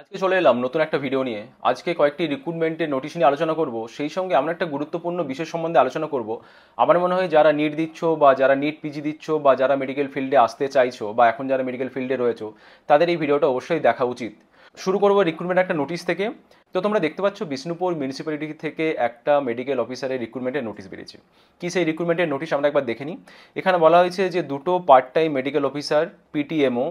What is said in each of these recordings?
আজকে চলে এলাম নতুন একটা ভিডিও নিয়ে। আজকে কয়েকটি রিক্রুটমেন্টের নোটিশ নিয়ে আলোচনা করব, সেই সঙ্গে আমরা একটা গুরুত্বপূর্ণ বিষয় সম্বন্ধে আলোচনা করব। আমার মনে হয় যারা নিট দিচ্ছ বা যারা নিট পিজি দিচ্ছ বা যারা মেডিকেল ফিল্ডে আসতে চাইছো বা এখন যারা মেডিকেল ফিল্ডে রয়েছো, তাদের এই ভিডিওটা অবশ্যই দেখা উচিত। শুরু করবো রিক্রুটমেন্ট একটা নোটিশ থেকে। তো তোমরা দেখতে পাচ্ছ বিষ্ণুপুর মিউনিসিপ্যালিটি থেকে একটা মেডিকেল অফিসারের রিক্রুটমেন্টের নোটিশ বেরিয়েছে। কি সেই রিক্রুটমেন্টের নোটিশ আমরা একবার দেখে নিই। এখানে বলা হয়েছে যে দুটো part time medical officer PTMO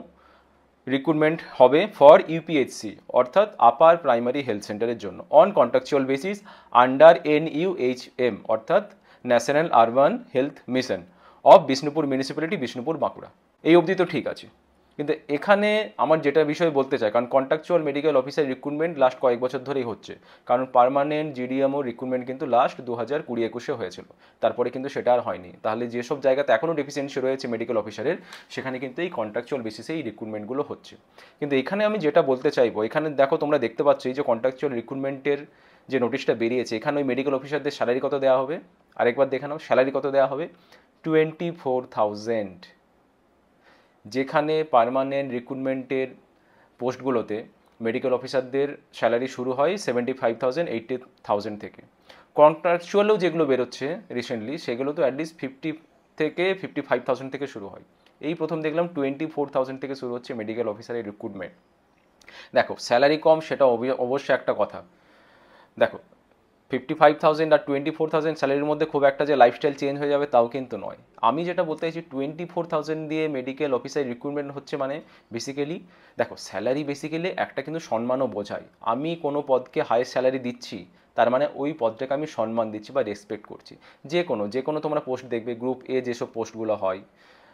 recruitment হবে ফর ইউপিএইচসি অর্থাৎ আপার প্রাইমারি হেলথ সেন্টারের জন্য on contractual basis under NUHM অর্থাৎ national urban health mission of Bishnupur municipality Bishnupur Bankura. এই অবধি তো ঠিক আছে, কিন্তু এখানে আমার যেটা বিষয় বলতে চাই, কারণ contractual medical officer recruitment last কয়েক বছর ধরেই হচ্ছে, কারণ পার্মানেন্ট জিডিএমও রিক্রুটমেন্ট কিন্তু লাস্ট 2020-21 হয়েছিল, তারপরে কিন্তু সেটা আর হয়নি। তাহলে যেসব জায়গাতে এখনও ডেফিসিয়েন্সি রয়েছে মেডিকেল অফিসারের, সেখানে কিন্তু এই কন্ট্রাকচুয়াল বেসিসে এই রিক্রুটমেন্টগুলো হচ্ছে। কিন্তু এখানে আমি যেটা বলতে চাইবো, এখানে দেখো তোমরা দেখতে পাচ্ছ এই যে কন্ট্রাকচুয়াল রিক্রুটমেন্টের যে নোটিশটা বেরিয়েছে, এখানে ওই মেডিকেল অফিসারদের স্যালারি কত দেওয়া হবে, আরেকবার দেখে নাও স্যালারি কত দেওয়া হবে, 24,000। যেখানে পার্মানেন্ট রিক্রুটমেন্টের পোস্টগুলোতে মেডিকেল অফিসারদের স্যালারি শুরু হয় 75,000 80,000 থেকে। কন্ট্রাকচুয়ালও যেগুলো বেরোচ্ছে রিসেন্টলি, সেগুলো তো অ্যাটলিস্ট 50 থেকে 55,000 থেকে শুরু হয়। এই প্রথম দেখলাম 24,000 থেকে শুরু হচ্ছে মেডিকেল অফিসারের রিক্রুটমেন্ট। দেখো স্যালারি কম সেটা অবশ্যই একটা কথা। দেখো 55,000 আর 24,000 স্যালারির মধ্যে খুব একটা যে লাইফস্টাইল চেঞ্জ হয়ে যাবে তাও কিন্তু নয়। আমি যেটা বলতে চাইছি 24,000 দিয়ে মেডিকেল অফিসার রিক্রুটমেন্ট হচ্ছে মানে বেসিক্যালি, দেখো স্যালারি বেসিক্যালি একটা কিন্তু সম্মানও বোঝায়। আমি কোনো পদকে হাই স্যালারি দিচ্ছি, তার মানে ওই পদটাকে আমি সম্মান দিচ্ছি বা রেসপেক্ট করছি। যে কোনো তোমরা পোস্ট দেখবে, গ্রুপ এ যেসব পোস্টগুলো হয়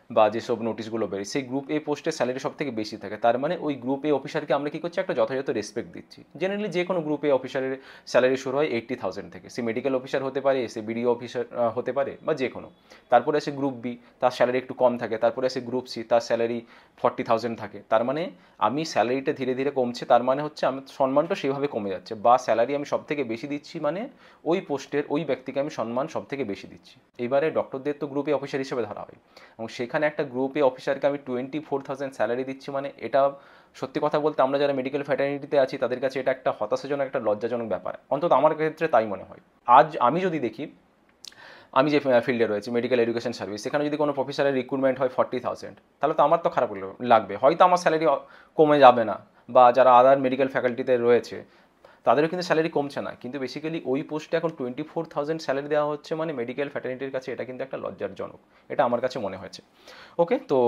বা যেসব নোটিশগুলো বেরোয়, সেই গ্রুপ এ পোস্টের স্যালারি সব থেকে বেশি থাকে, তার মানে ওই গ্রুপ এ অফিসারকে আমরা কী করছি, একটা যথাযথ রেসপেক্ট দিচ্ছি। জেনারেলি যে কোনো গ্রুপ এ অফিসারের স্যালারি শুরু হয় 80,000 থেকে। সে মেডিকেল অফিসার হতে পারে, সে বিডিও অফিসার হতে পারে বা যে কোনো। তারপরে আসে গ্রুপ বি, তার স্যালারি একটু কম থাকে। তারপরে আসে গ্রুপ সি, তার স্যালারি 40,000 থাকে। তার মানে আমি স্যালারিটা ধীরে ধীরে কমছে, তার মানে হচ্ছে আমার সম্মানটা সেভাবে কমে যাচ্ছে, বা স্যালারি আমি সব থেকে বেশি দিচ্ছি মানে ওই পোস্টের ওই ব্যক্তিকে আমি সম্মান সব থেকে বেশি দিচ্ছি। এবারে ডক্টরদের তো গ্রুপ এ অফিসার হিসেবে ধরা হয়, এবং সেখানে একটা গ্রুপ এ অফিসারকে আমি 24,000 স্যালারি দিচ্ছি মানে এটা সত্যি কথা বলতে আমরা যারা মেডিকেল ফ্যাটার্নিটিতে আছি তাদের কাছে এটা একটা হতাশাজনক, একটা লজ্জাজনক ব্যাপার, অন্তত আমার ক্ষেত্রে তাই মনে হয়। আজ আমি যদি দেখি, আমি যে ফিল্ডে রয়েছে মেডিকেল এডুকেশন সার্ভিস, সেখানে যদি কোনো প্রফেসরের রিক্রুটমেন্ট হয় 40,000, তাহলে তো আমার তো খারাপ লাগবে। হয়তো আমার স্যালারি কমে যাবে না, বা যারা আদার মেডিকেল ফ্যাকাল্টিতে রয়েছে তাদেরও কিন্তু স্যালারি কমছে না, কিন্তু বেসিক্যালি ওই পোস্টে এখন 24,000 স্যালারি দেওয়া হচ্ছে মানে মেডিকেল ফ্যাটার্নিটির কাছে এটা কিন্তু একটা লজ্জাজনক, এটা আমার কাছে মনে হয়েছে। ওকে, তো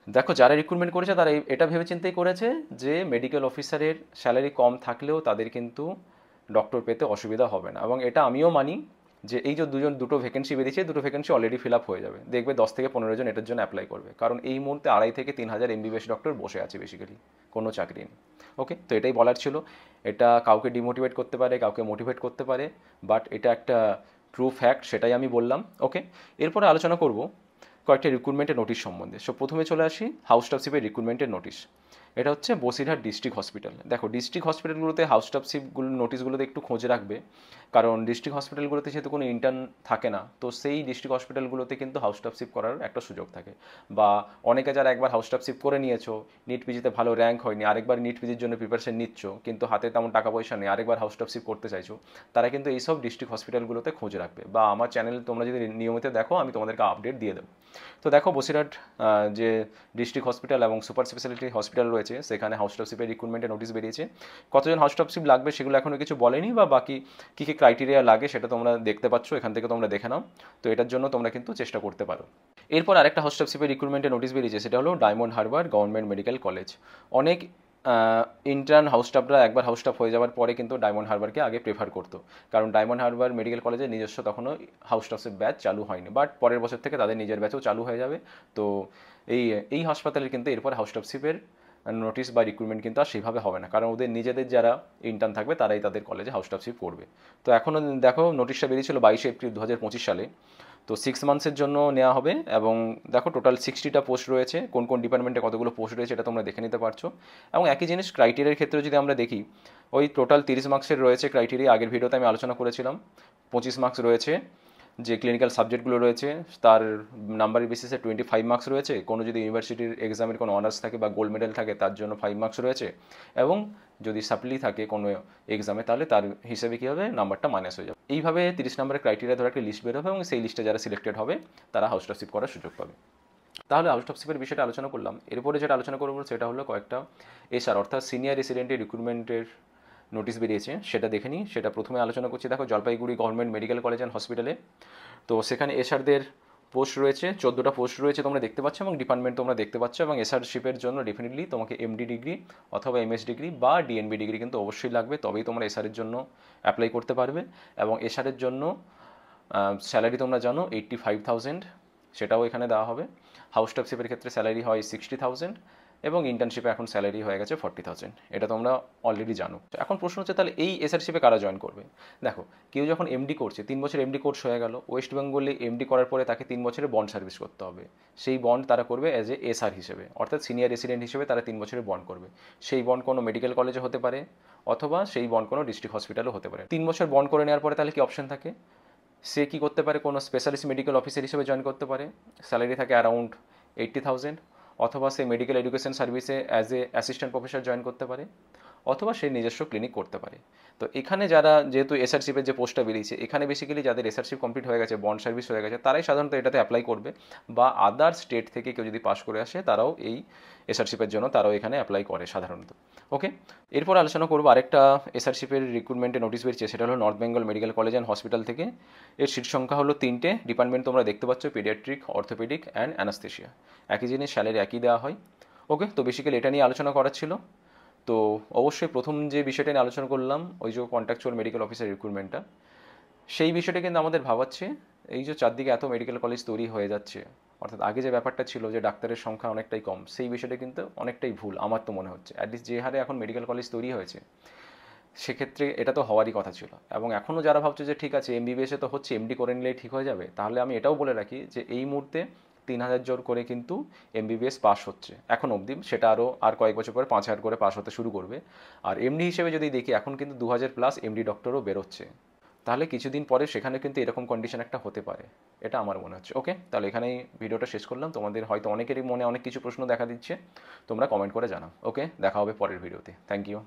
দেখো যারা রিক্রুটমেন্ট করেছে তারা এটা ভেবে চিন্তেই করেছে যে মেডিকেল অফিসারের স্যালারি কম থাকলেও তাদের কিন্তু ডক্টর পেতে অসুবিধা হবে না, এবং এটা আমিও মানি যে এই যে দুটো ভ্যাকেন্সি বেরিয়েছে, দুটো ভ্যাকেন্সি অলরেডি ফিল আপ হয়ে যাবে। দেখবে 10 থেকে 15 জন এটার জন্য অ্যাপ্লাই করবে, কারণ এই মুহূর্তে 2,500 থেকে 3,000 এমবিবিএস ডক্টর বসে আছে, বেসিক্যালি কোনো চাকরি নেই। ওকে, তো এটাই বলার ছিল। এটা কাউকে ডিমোটিভেট করতে পারে, কাউকে মোটিভেট করতে পারে, বাট এটা একটা ট্রু ফ্যাক্ট, সেটাই আমি বললাম। ওকে, এরপরে আলোচনা করব কয়েকটা রিক্রুটমেন্টের নোটিশ সম্বন্ধে। সো প্রথমে চলে আসি হাউস স্টাফশিপের রিক্রুটমেন্টের নোটিশ। এটা হচ্ছে বসিরহাট ডিস্ট্রিক্ট হসপিটাল। দেখো ডিস্ট্রিক্ট হসপিটালগুলোতে হাউস স্টাফশিপগুলো নোটিশগুলোতে একটু খোঁজ রাখবে, কারণ ডিস্ট্রিক্ট হসপিটালগুলোতে যেহেতু কোনো ইন্টার্ন থাকে না, তো সেই ডিস্ট্রিক্ট হসপিটালগুলোতে কিন্তু হাউস স্টাফশিপ করার একটা সুযোগ থাকে। বা অনেকে যারা একবার হাউস স্টাফশিপ করে নিয়েছো, নিট পিজিতে ভালো র্যাঙ্ক হয়নি, আরেকবার নিট পিজির জন্য প্রিপারেশন নিচ্ছ, কিন্তু হাতে তেমন টাকা পয়সা নেই, আরেকবার হাউস স্টাফশিপ করতে চাইছো, তারা কিন্তু এইসব ডিস্ট্রিক্ট হসপিটালগুলোতে খোঁজ রাখবে। বা আমার চ্যানেল তোমরা যদি নিয়মিত দেখো, আমি তোমাদেরকে আপডেট দিয়ে দেবো। তো দেখো বসিরহাট যে ডিস্ট্রিক্ট হসপিটাল এবং সুপার স্পেশালিটি হসপিটাল রয়েছে, সেখানে হাউস স্টাফশিপের রিক্রুটমেন্টের নোটিশ বেরিয়েছে। কতজন হাউস স্টাফশিপ লাগবে সেগুলো এখনও কিছু বলেনি, বা বাকি কী কী ক্রাইটেরিয়া লাগে সেটা তোমরা দেখতে পাচ্ছ, এখান থেকে তোমরা দেখে নাও। তো এটার জন্য তোমরা কিন্তু চেষ্টা করতে পারো। এরপর আরেকটা হাউস স্টাফশিপের রিক্রুটমেন্টের নোটিশ বেরিয়েছে, সেটা হলো diamond Harbour government medical college. অনেক ইন্টার্ন হাউস স্টাফরা একবার হাউস স্টাফ হয়ে যাওয়ার পরে কিন্তু ডায়মন্ড হারবারকে আগে প্রেফার করতো, কারণ ডায়মন্ড হারবার মেডিকেল কলেজের নিজস্ব তখনও হাউস স্টাফশিপ ব্যাচ চালু হয়নি, বাট পরের বছর থেকে তাদের নিজের ব্যাচও চালু হয়ে যাবে। তো এই এই হাসপাতালের কিন্তু এরপর হাউস স্টাফশিপের নোটিশ বা রিক্রুটমেন্ট কিন্তু আর সেভাবে হবে না, কারণ ওদের নিজেদের যারা ইন্টার্ন থাকবে তারাই তাদের কলেজে হাউস স্টাফশিপ করবে। তো এখনও দেখো নোটিশটা বেরিয়েছিল 22 এপ্রিল 2025 সালে। তো 6 মান্থসের জন্য নেওয়া হবে, এবং দেখো টোটাল 60টা পোস্ট রয়েছে। কোন কোন ডিপার্টমেন্টে কতগুলো পোস্ট রয়েছে এটা তোমরা দেখে নিতে পারছো। এবং একই জিনিস ক্রাইটেরিয়ার ক্ষেত্রে যদি আমরা দেখি, ওই টোটাল 30 মার্কসের রয়েছে ক্রাইটেরিয়া, আগের ভিডিওতে আমি আলোচনা করেছিলাম। 25 মার্কস রয়েছে যে ক্লিনিক্যাল সাবজেক্টগুলো রয়েছে তার নাম্বারের বেসিসে 25 মার্কস রয়েছে, কোনো যদি ইউনিভার্সিটির এক্সামের কোনো অনার্স থাকে বা গোল্ড মেডেল থাকে তার জন্য 5 মার্কস রয়েছে, এবং যদি সাপ্লি থাকে কোনো এক্সামে তাহলে তার হিসেবে কী হবে, নাম্বারটা মাইনাস হয়ে যাবে। এইভাবে 30 নম্বরের ক্রাইটেরিয়া ধরে একটা লিস্ট বের হবে এবং সেই লিস্টে যারা সিলেক্টেড হবে তারা হাউস টপশিপ করার সুযোগ পাবে। তাহলে হাউস টপশিপের বিষয়টা আলোচনা করলাম। এরপরে যেটা আলোচনা করবো সেটা হলো কয়েকটা এসআর অর্থাৎ সিনিয়র রেসিডেন্টের রিক্রুটমেন্টের নোটিশ বেরিয়েছে, সেটা দেখে নিই। সেটা প্রথমে আলোচনা করছি, দেখো Jalpaiguri government medical college and হসপিটালে। তো সেখানে এসআরদের পোস্ট রয়েছে, 14টা পোস্ট রয়েছে তোমরা দেখতে পাচ্ছ, এবং ডিপার্টমেন্ট তোমরা দেখতে পাচ্ছ। এবং এসআরশিপের জন্য ডেফিনেটলি তোমাকে এমডি ডিগ্রি অথবা এমএস ডিগ্রি বা ডিএনবি ডিগ্রি কিন্তু অবশ্যই লাগবে, তবেই তোমরা এসআরের জন্য অ্যাপ্লাই করতে পারবে। এবং এসআরের জন্য স্যালারি তোমরা জানো 85,000, সেটাও এখানে দেওয়া হবে। হাউস টপশিপের ক্ষেত্রে স্যালারি হয় 60,000 এবং ইন্টার্নশিপে এখন স্যালারি হয়ে গেছে 40,000, এটা তোমরা অলরেডি জানো। এখন প্রশ্ন হচ্ছে তাহলে এই এসআরশিপে কারা জয়েন করবে। দেখো, কেউ যখন এমডি করছে, 3 বছর এমডি কোর্স হয়ে গেল, ওয়েস্ট বেঙ্গলে এমডি করার পরে তাকে 3 বছরের বন্ড সার্ভিস করতে হবে। সেই বন্ড তারা করবে অ্যাজ এ এসআর হিসেবে, অর্থাৎ সিনিয়র রেসিডেন্ট হিসেবে তারা 3 বছরের বন্ড করবে। সেই বন্ড কোনো মেডিকেল কলেজে হতে পারে অথবা সেই বন্ড কোনো ডিস্ট্রিক্ট হসপিটালও হতে পারে। 3 বছর বন্ড করে নেওয়ার পরে তাহলে কি অপশন থাকে, সে কী করতে পারে, কোনো স্পেশালিস্ট মেডিকেল অফিসার হিসেবে জয়েন করতে পারে, স্যালারি থাকে অ্যারাউন্ড 80,000, অথবা সে মেডিকেল এডুকেশন সার্ভিসে as a assistant professor join করতে পারে, অথবা সে নিজস্ব ক্লিনিক করতে পারে। তো এখানে যারা যেহেতু এসআরশিপের যে পোস্টটা বেরিয়েছে, এখানে বেসিক্যালি যাদের এসআরশিপ কমপ্লিট হয়ে গেছে, বন্ড সার্ভিস হয়ে গেছে, তারাই সাধারণত এটাতে অ্যাপ্লাই করবে, বা আদার স্টেট থেকে কেউ যদি পাস করে আসে তারাও এই এসআরশিপের জন্য তারাও এখানে অ্যাপ্লাই করে সাধারণত। ওকে, এরপর আলোচনা করবো আরেকটা এসআরশিপের রিক্রুটমেন্টে নোটিশ বেরিয়েছে, সেটা হলো north Bengal medical college and hospital থেকে। এর সিট সংখ্যা হলো 3টে, ডিপার্টমেন্ট তোমরা দেখতে পাচ্ছ পিডিয়াট্রিক, অর্থোপেডিক অ্যান্ড অ্যানাস্থেশিয়া। একই জিনিস, স্যালারি একই দেওয়া হয়। ওকে, তো বেসিক্যালি এটা নিয়ে আলোচনা করার ছিল। তো অবশ্যই প্রথম যে বিষয়টা নিয়ে আলোচনা করলাম, ওই যে কন্ট্রাকচুয়াল মেডিকেল অফিসার রিক্রুটমেন্টটা, সেই বিষয়টা কিন্তু আমাদের ভাবাচ্ছে এই যে চারদিকে এত মেডিকেল কলেজ তৈরি হয়ে যাচ্ছে, অর্থাৎ আগে যে ব্যাপারটা ছিল যে ডাক্তারের সংখ্যা অনেকটাই কম, সেই বিষয়টা কিন্তু অনেকটাই ভুল আমার তো মনে হচ্ছে। অ্যাটলিস্ট যে হারে এখন মেডিকেল কলেজ তৈরি হয়েছে সেক্ষেত্রে এটা তো হওয়ারই কথা ছিল। এবং এখনও যারা ভাবছে যে ঠিক আছে এমবিবিএসে তো হচ্ছে, এমডি করে নিলেই ঠিক হয়ে যাবে, তাহলে আমি এটাও বলে রাখি যে এই মুহূর্তে 3,000 জন করে কিন্তু এমবিবিএস পাস হচ্ছে এখন অবধি, সেটা আর কয়েক বছর পরে 5,000 করে পাস হতে শুরু করবে। আর এমডি হিসেবে যদি দেখি এখন কিন্তু 2,000+ এমডি ডক্টরও বেরোচ্ছে, তাহলে কিছুদিন পরে সেখানে কিন্তু এরকম কন্ডিশন একটা হতে পারে, এটা আমার মনে হচ্ছে। ওকে, তাহলে এখানেই ভিডিওটা শেষ করলাম। তোমাদের হয়তো অনেকেরই মনে অনেক কিছু প্রশ্ন দেখা দিচ্ছে, তোমরা কমেন্ট করে জানাও। ওকে, দেখা হবে পরের ভিডিওতে। Thank you.